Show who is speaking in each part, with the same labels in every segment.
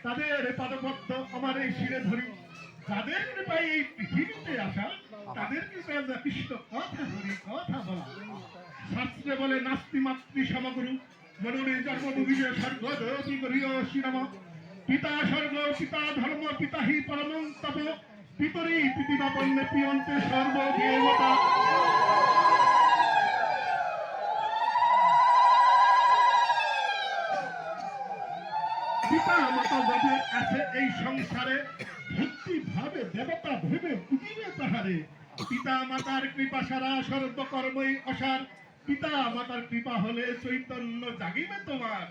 Speaker 1: তাদের পদপদ্ম আমার এই শিরে ধরি। যাদের কৃপায় এই পৃথিবীতে আসা, তাদের কৃপায় কৃষ্ণ কথা ধরি, কথা বলা। শাস্ত্রে বলে নাস্তি মাতৃ সমগুরু, মনুরে জন্মভূমিরে স্বর্গদপি গরীয় শ্রীরাম। পিতা স্বর্গ, পিতা ধর্ম, পিতা হি পরমং তপ, পিতরি পিতিবাপন্নে পিয়ন্তে সর্বদেবতা। পিতা মাতা যাদের আছে এই সংসারে, ভক্তি ভাবে দেবতা ভেবে পুজিবে তাহারে। পিতা মাতার কৃপা সারা সর্বকর্মই অসার, পিতা মাতার কৃপা হলে চৈতন্য জাগিবে তোমার।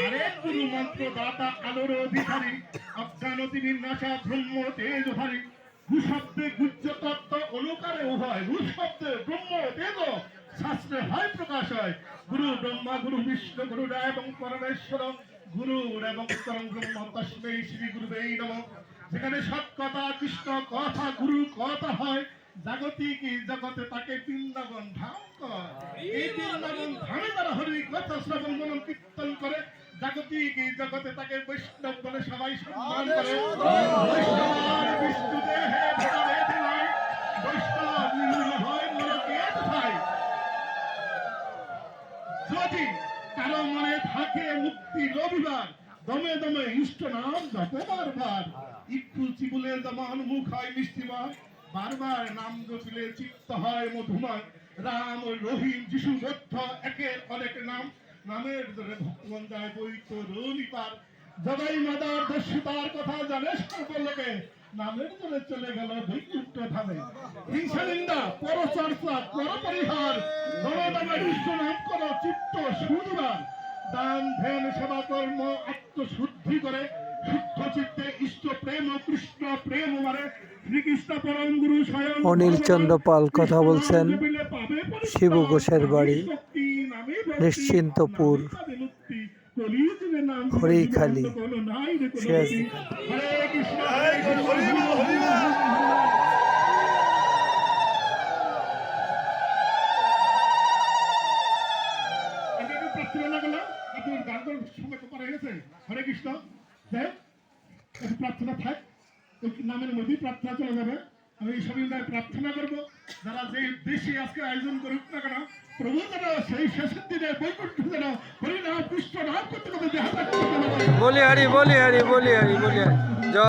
Speaker 1: আরে গুরু মন্ত্র দাতা আলোর অধিকারী, অজ্ঞানতি বিনাশা ব্রহ্ম তেজধারী। ভূ শব্দে গুজ্জ তত্ত্ব অনুকারে উভয়, ভূ শব্দে ব্রহ্ম তেজ শাস্ত্রে হয় প্রকাশ হয়। গুরু ব্রহ্মা, গুরু বিষ্ণু, গুরু এবং পরমেশ্বর, গুরু এবং পরম ব্রহ্ম তস্মৈ শ্রী গুরুবেই নমঃ। যেখানে সৎ কথা কৃষ্ণ কথা গুরু কথা হয়, জাগতিক জগতে তাকে বৃন্দাবন ধাম কয়। এই বৃন্দাবন ধামে তারা হরি কথা শ্রবণ মনন কীর্তন করে, জাগতিক জগতে তাকে বৈষ্ণব বলে সবাই সম্মান করে। বৈষ্ণব বিষ্ণু দেহে ভগবেদ নাই, বৈষ্ণব লীল হয় নরকে ভাই। যদি কারো মনে থাকে মুক্তি রবিবার, দমে দমে ইষ্ট নাম জপে বারবার। একটু চিবুলে যেমন মুখ হয় মিষ্টিময়, বারবার নাম জপিলে চিত্ত হয় মধুময়। রাম, রহিম, যিশু, বৌদ্ধ একের অনেক নাম, নামের ধরে ভক্তগণ যায় বৈতরণী পার। জগাই মাদার দস্যুতার কথা জানে সর্বলোকে, নামের ধরে চলে গেল বৈকুণ্ঠ ধামে। হিংসা নিন্দা পরচর্চা কর পরিহার, দমে ইষ্ট নাম করো চিত্ত সুনিবার। দান ধ্যান সেবা কর্ম আত্মশুদ্ধি করে, শুদ্ধ চিত্তে ইষ্ট প্রেম ও কৃষ্ণ প্রেম মারে। শ্রীকৃষ্ণ পরম গুরু স্বয়ং
Speaker 2: অনিল চন্দ্র পাল কথা বলছেন, শিবু ঘোষের বাড়ি, নিশ্চিন্তপুর, হরিখালি, সিরাজদিঘি।
Speaker 1: হরে কৃষ্ণ হরে কৃষ্ণ। হরে কৃষ্ণ প্রার্থনা থাক, নামের মধ্যেই প্রার্থনা চলে যাবে। আমি সবাই প্রার্থনা করবো, যারা যে দেশে আজকে আয়োজন করুক না কেন, প্রভু যেন সেই শেষের দিনে বৈকুণ্ঠ যেন হরিনাম কৃষ্ণ নাম করতে করতে
Speaker 2: বলি হারি বলি হারি বলি হারি বলি হারি।